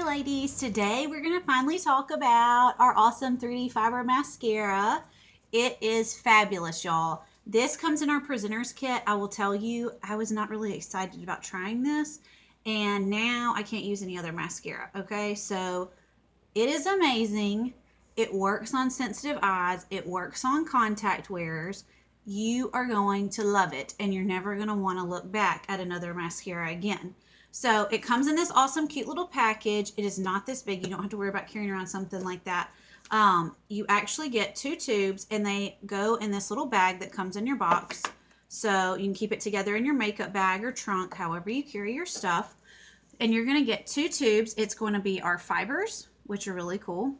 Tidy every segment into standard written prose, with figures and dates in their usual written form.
Hey ladies, today we're going to finally talk about our awesome 3D fiber mascara. It is fabulous, y'all. This comes in our presenter's kit. I will tell you, I was not really excited about trying this, and now I can't use any other mascara, okay? So it is amazing. It works on sensitive eyes. It works on contact wearers. You are going to love it, and you're never going to want to look back at another mascara again. So it comes in this awesome, cute little package. It is not this big. You don't have to worry about carrying around something like that. You actually get 2 tubes, and they go in this little bag that comes in your box. So you can keep it together in your makeup bag or trunk, however you carry your stuff. And you're going to get 2 tubes. It's going to be our fibers, which are really cool,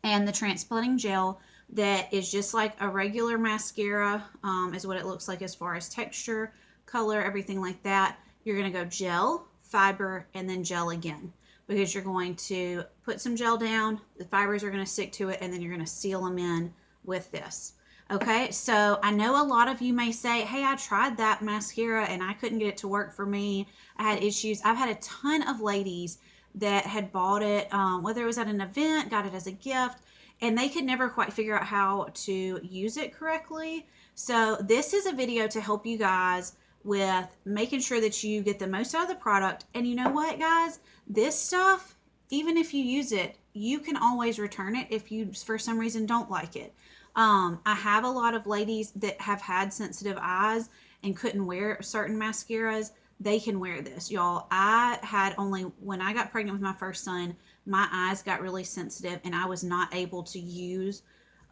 and the transplanting gel that is just like a regular mascara, is what it looks like as far as texture, color, everything like that. You're going to go gel, fiber, and then gel again, because you're going to put some gel down, the fibers are going to stick to it, and then you're going to seal them in with this. Okay, so I know a lot of you may say, hey, I tried that mascara and I couldn't get it to work for me. I had issues. I've had a ton of ladies that had bought it, whether it was at an event, got it as a gift, and they could never quite figure out how to use it correctly. So this is a video to help you guys with making sure that you get the most out of the product. And you know what, guys? This stuff, even if you use it, you can always return it if you, for some reason, don't like it. I have a lot of ladies that have had sensitive eyes and couldn't wear certain mascaras. They can wear this, y'all. I had only, when I got pregnant with my first son, my eyes got really sensitive and I was not able to use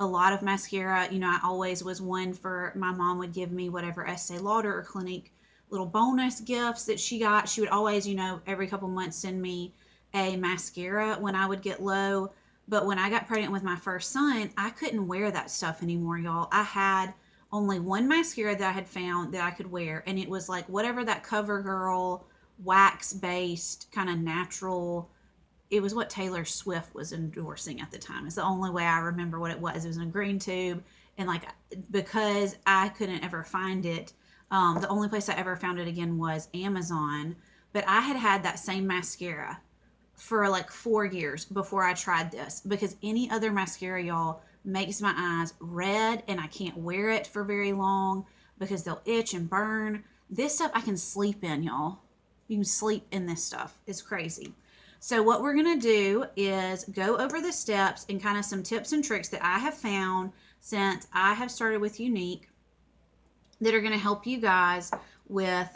a lot of mascara. You know, I always was one for, my mom would give me whatever Estee Lauder or Clinique little bonus gifts that she got. She would always, you know, every couple months send me a mascara when I would get low. But when I got pregnant with my first son, I couldn't wear that stuff anymore, y'all. I had only one mascara that I had found that I could wear, and it was like whatever that CoverGirl wax-based kind of natural. It was what Taylor Swift was endorsing at the time. It's the only way I remember what it was. It was in a green tube, and like, because I couldn't ever find it, the only place I ever found it again was Amazon. But I had had that same mascara for like 4 years before I tried this, because any other mascara, y'all, makes my eyes red and I can't wear it for very long because they'll itch and burn. This stuff I can sleep in, y'all. You can sleep in this stuff. It's crazy. So what we're going to do is go over the steps and kind of some tips and tricks that I have found since I have started with Younique that are going to help you guys with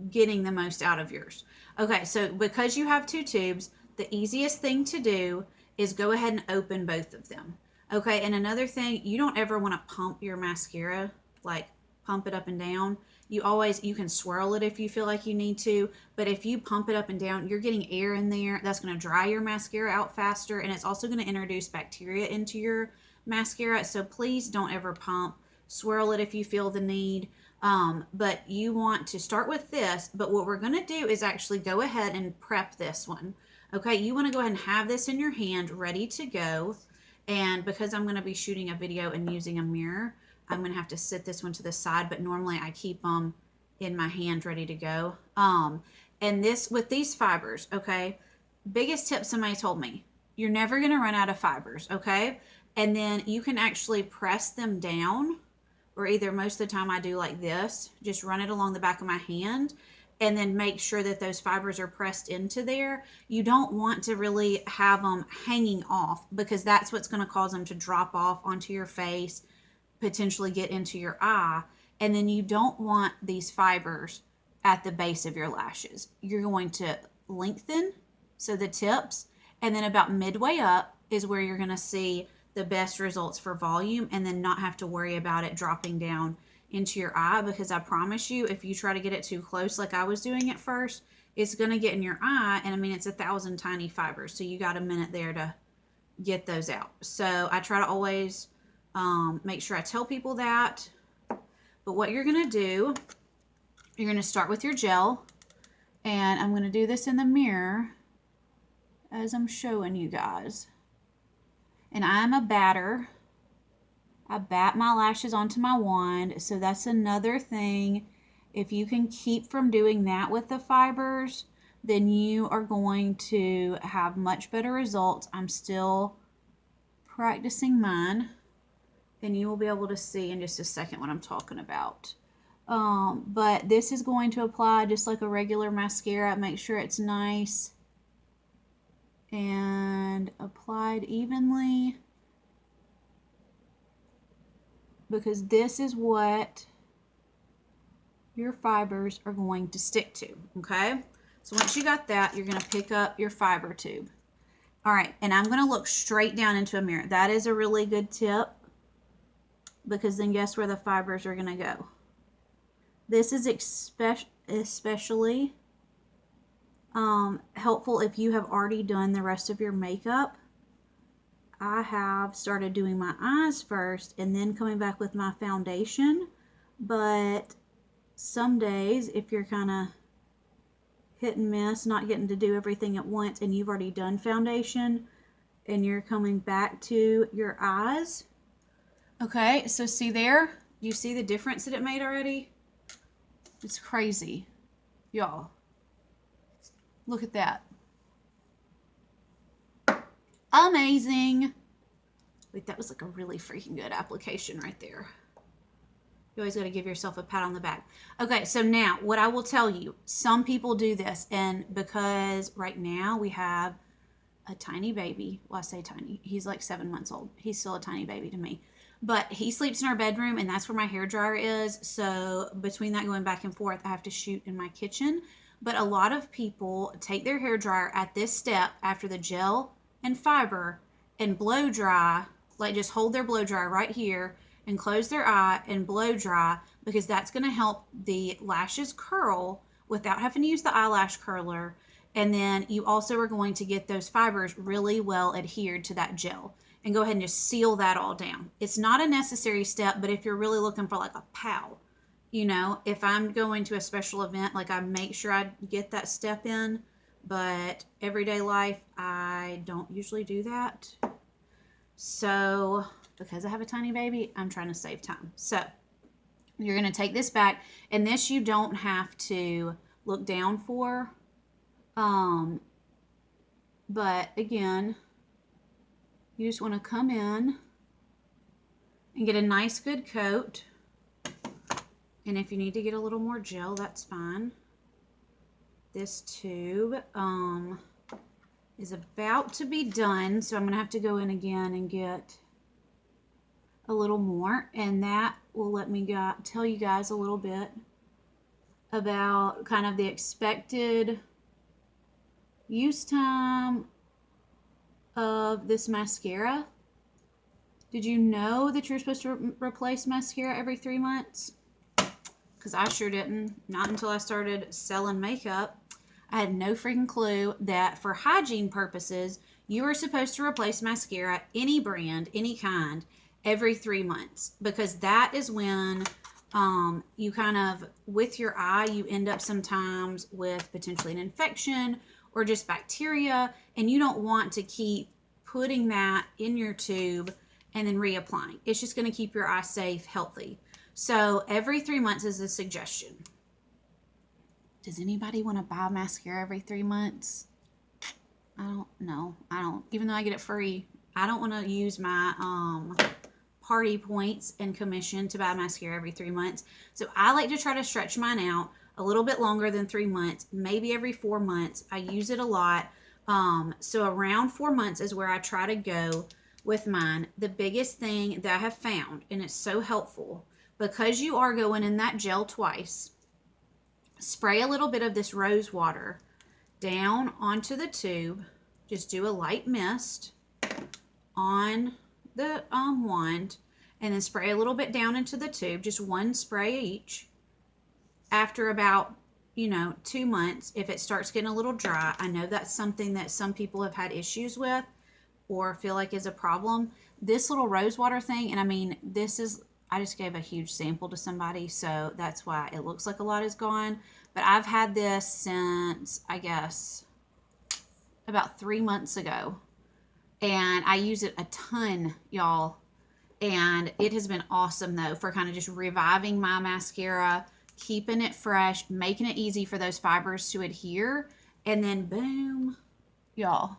getting the most out of yours. Okay, so because you have 2 tubes, the easiest thing to do is go ahead and open both of them. Okay, and another thing, you don't ever want to pump your mascara, like pump it up and down. You can swirl it if you feel like you need to, but if you pump it up and down, you're getting air in there. That's going to dry your mascara out faster, and it's also going to introduce bacteria into your mascara. So please don't ever pump. Swirl it if you feel the need. But you want to start with this, but what we're going to do is actually go ahead and prep this one. Okay, you want to go ahead and have this in your hand ready to go. And because I'm going to be shooting a video and using a mirror, I'm going to have to sit this one to the side, but normally I keep them in my hand ready to go. And this, with these fibers, okay, biggest tip somebody told me, you're never going to run out of fibers, okay? And then you can actually press them down, or either most of the time I do like this, just run it along the back of my hand and then make sure that those fibers are pressed into there. You don't want to really have them hanging off, because that's what's going to cause them to drop off onto your face, potentially get into your eye. And then you don't want these fibers at the base of your lashes. You're going to lengthen, so the tips, and then about midway up is where you're going to see the best results for volume, and then not have to worry about it dropping down into your eye, because I promise you, if you try to get it too close like I was doing at first, it's going to get in your eye. And I mean, it's 1,000 tiny fibers, so you got a minute there to get those out. So I try to always make sure I tell people that. But what you're going to do, you're going to start with your gel, and I'm going to do this in the mirror as I'm showing you guys. And I'm a batter. I bat my lashes onto my wand. So that's another thing. If you can keep from doing that with the fibers, then you are going to have much better results. I'm still practicing mine, and you will be able to see in just a second what I'm talking about. But this is going to apply just like a regular mascara. Make sure it's nice and applied evenly, because this is what your fibers are going to stick to, okay? So once you got that, you're going to pick up your fiber tube. All right, and I'm going to look straight down into a mirror. That is a really good tip, because then guess where the fibers are going to go? This is especially helpful if you have already done the rest of your makeup. I have started doing my eyes first and then coming back with my foundation, but some days if you're kind of hit and miss, not getting to do everything at once, and you've already done foundation and you're coming back to your eyes. Okay, so see there? You see the difference that it made already? It's crazy, y'all. Look at that. Amazing. Wait, that was like a really freaking good application right there. You always got to give yourself a pat on the back. Okay, so now what I will tell you, some people do this, and because right now we have a tiny baby. Well, I say tiny. He's like 7 months old. He's still a tiny baby to me. But he sleeps in our bedroom, and that's where my hairdryer is. So between that going back and forth, I have to shoot in my kitchen. But a lot of people take their hairdryer at this step after the gel and fiber and blow dry, like just hold their blow dryer right here and close their eye and blow dry, because that's going to help the lashes curl without having to use the eyelash curler. And then you also are going to get those fibers really well adhered to that gel, and go ahead and just seal that all down. It's not a necessary step, but if you're really looking for like a pow, you know, if I'm going to a special event, like I make sure I get that step in, but everyday life, I don't usually do that. So because I have a tiny baby, I'm trying to save time. So you're going to take this back, and this you don't have to look down for. But again, you just want to come in and get a nice good coat. And if you need to get a little more gel, that's fine. This tube is about to be done, so I'm going to have to go in again and get a little more, and that will let me tell you guys a little bit about kind of the expected use time of this mascara. Did you know that you're supposed to replace mascara every 3 months? Because I sure didn't. Not until I started selling makeup. I had no freaking clue that for hygiene purposes, you are supposed to replace mascara, any brand, any kind, every 3 months. Because that is when you kind of, with your eye, you end up sometimes with potentially an infection or just bacteria, and you don't want to keep putting that in your tube and then reapplying. It's just going to keep your eye safe, healthy. So every 3 months is a suggestion. Does anybody want to buy mascara every 3 months? I don't know. I don't. Even though I get it free, I don't want to use my party points and commission to buy mascara every 3 months. So I like to try to stretch mine out a little bit longer than 3 months, maybe every 4 months. I use it a lot. So around 4 months is where I try to go with mine. The biggest thing that I have found, and it's so helpful, because you are going in that gel twice, spray a little bit of this rose water down onto the tube. Just do a light mist on the wand, and then spray a little bit down into the tube, just one spray each. After about 2 months, if it starts getting a little dry, I know that's something that some people have had issues with or feel like is a problem. This little rose water thing, and I mean, I just gave a huge sample to somebody, so that's why it looks like a lot is gone. But I've had this since, I guess, about 3 months ago. And I use it a ton, y'all. And it has been awesome, though, for kind of just reviving my mascara, keeping it fresh, making it easy for those fibers to adhere, And then boom, y'all.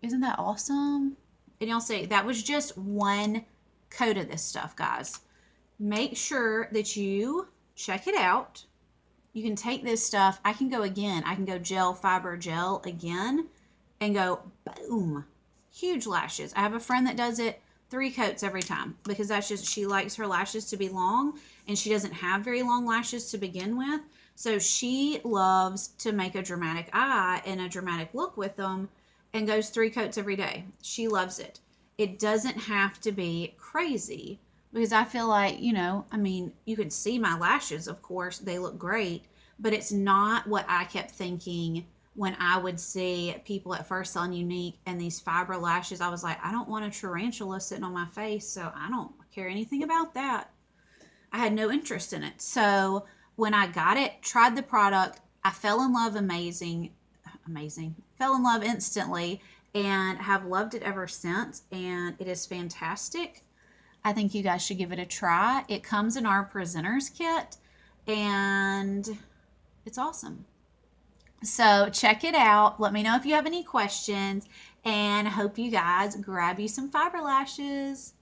Isn't that awesome? And y'all see, that was just one coat of this stuff, guys. Make sure that you check it out. You can take this stuff. I can go again. I can go gel, fiber, gel again and go boom. Huge lashes. I have a friend that does it 3 coats every time because that's just, she likes her lashes to be long and she doesn't have very long lashes to begin with. So she loves to make a dramatic eye and a dramatic look with them and goes 3 coats every day. She loves it. It doesn't have to be crazy because I feel like, you know, I mean, you can see my lashes, of course, they look great, but it's not what I kept thinking when I would see people at first on Younique and these fiber lashes. I was like, I don't want a tarantula sitting on my face, so I don't care anything about that. I had no interest in it. So when I got it, tried the product, I fell in love amazing. Fell in love instantly and have loved it ever since. And it is fantastic. I think you guys should give it a try. It comes in our presenters kit and it's awesome. So check it out. Let me know if you have any questions and hope you guys grab you some fiber lashes.